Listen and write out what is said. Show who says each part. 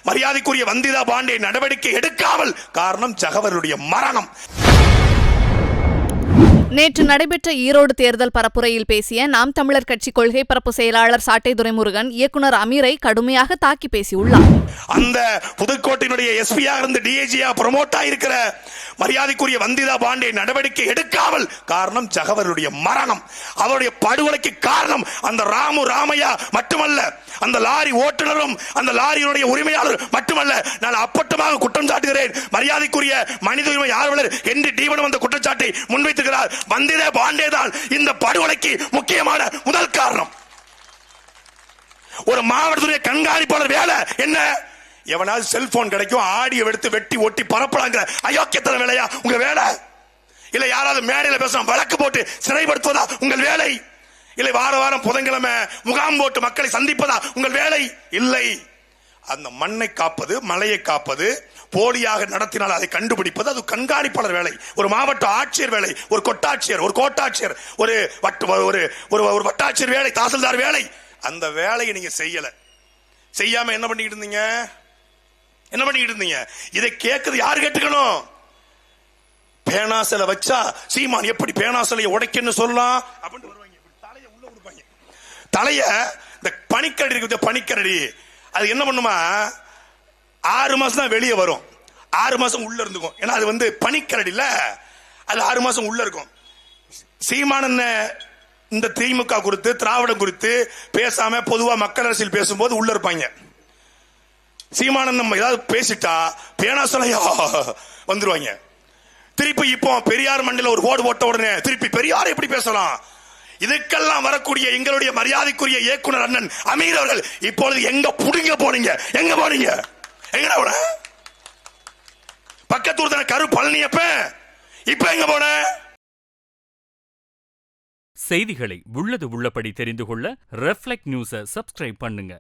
Speaker 1: மரியாதைக்குரிய வந்திதா பாண்டே நடவடிக்கை எடுக்காமல் காரணம் ஜகவருடைய மரணம்.
Speaker 2: நேற்று நடைபெற்ற ஈரோடு தேர்தல் பரப்புரையில் பேசிய நாம் தமிழர் கட்சி கொள்கை பரப்பு செயலாளர் சாட்டை துரைமுருகன் இயக்குனர் அமீரை கடுமையாக தாக்கி பேசியுள்ளார்.
Speaker 1: அந்த புதுக்கோட்டையினுடைய எஸ்பியாக இருந்து டிஐஜியா ப்ரமோட் ஆயிருக்கிற மரியாதைக்குரிய வந்திதா பாண்டே நடவடிக்கை எடுக்காமல் காரணம் ஜகவருடைய மரணம். அவருடைய படுகொலைக்கு காரணம் அந்த ராமையா மட்டுமல்ல, அந்த லாரி ஓட்டுநரும் அந்த லாரியினுடைய உரிமையாளர் மட்டுமல்ல. நான் அப்பட்டமாக குற்றம் சாட்டுகிறேன். மரியாதைக்குரிய மனித உரிமை ஆர்வலர் என்று டீவனும் அந்த குற்றச்சாட்டை முன்வைத்துகிறார். வந்திதா பாண்டே தான் இந்த படுகொலைக்கு முக்கியமான முதல் காரணம். ஒரு மாவட்டத்துடைய கண்காணிப்பாளர் வேலை என்ன? எவனாவது செல்போன் கிடைக்கும் ஆடியோ எடுத்து வெட்டி ஒட்டி பரப்பலாங்கிற அயோக்கியத்தன வேலையா உங்க வேலை? இல்ல யாராவது மேடையில் பேசலாம் வழக்கு போட்டு சிறைப்படுத்துவதா உங்கள் வேலை? இல்லை வார வாரம் புதன்கிழமை முகாம் போட்டு மக்களை சந்திப்பதா உங்கள் வேலை? இல்லை. அந்த மண்ணை காப்பது, மலையை காப்பது, போலியாக நடத்தினால் அதை கண்டுபிடிப்பது அது கண்காணிப்பாளர் வேலை. ஒரு மாவட்ட ஆட்சியர் வேலை, ஒரு கொட்டாட்சியர், ஒரு கோட்டாட்சியர், ஒரு வட்டாட்சியர் வேலை, தாசில்தார் வேலை. அந்த வேலையை நீங்க செய்யாம என்ன பண்ணிக்கிட்டு இருந்தீங்க? இதை கேட்கறது யாரு கேட்டுக்கணும்? பேனாசல வச்சா சீமான் எப்படி பேனாசலையை உடைக்கன்னு சொல்லலாம் அப்படின்னு வருவாங்க. தலையை உள்ள கொடுப்பாங்க. தலைய இந்த பனிக்கரடி இருக்கு, பனிக்கரடி அது என்ன பண்ணுமா, 6 மாசம் தான் வெளியே வரும், 6 மாசம் உள்ள இருந்துக்கும். ஏன்னா அது வந்து பனிக்கரடி இல்ல, அது 6 மாசம் உள்ள இருக்கும். சீமான் இந்த திமுக குறித்து திராவிடம் குறித்து பேசாம பொதுவா மக்கள் அரசியல் பேசும்போது உள்ள இருப்பாங்க. சீமானன் நம்ம ஏதாவது பேசிட்டா பேனாசலையா வந்துருவாங்க. திருப்பி இப்போ பெரியார் மண்ணில் ஒரு போர்டு போட்ட உடனே திருப்பி பெரியார் எப்படி பேசலாம்? இதுக்கெல்லாம் வரக்கூடிய எங்களுடைய மரியாதைக்குரிய இயக்குனர் அண்ணன் அமீர் அவர்கள் இப்பொழுது எங்க போனீங்க? எங்க பக்கத்தூர் தானே கரு பழனியப்ப, இப்ப எங்க போன?
Speaker 3: செய்திகளை உள்ளது உள்ளபடி தெரிந்து கொள்ள ரெஃப்ளெக்ட் நியூஸை சப்ஸ்கிரைப் பண்ணுங்க.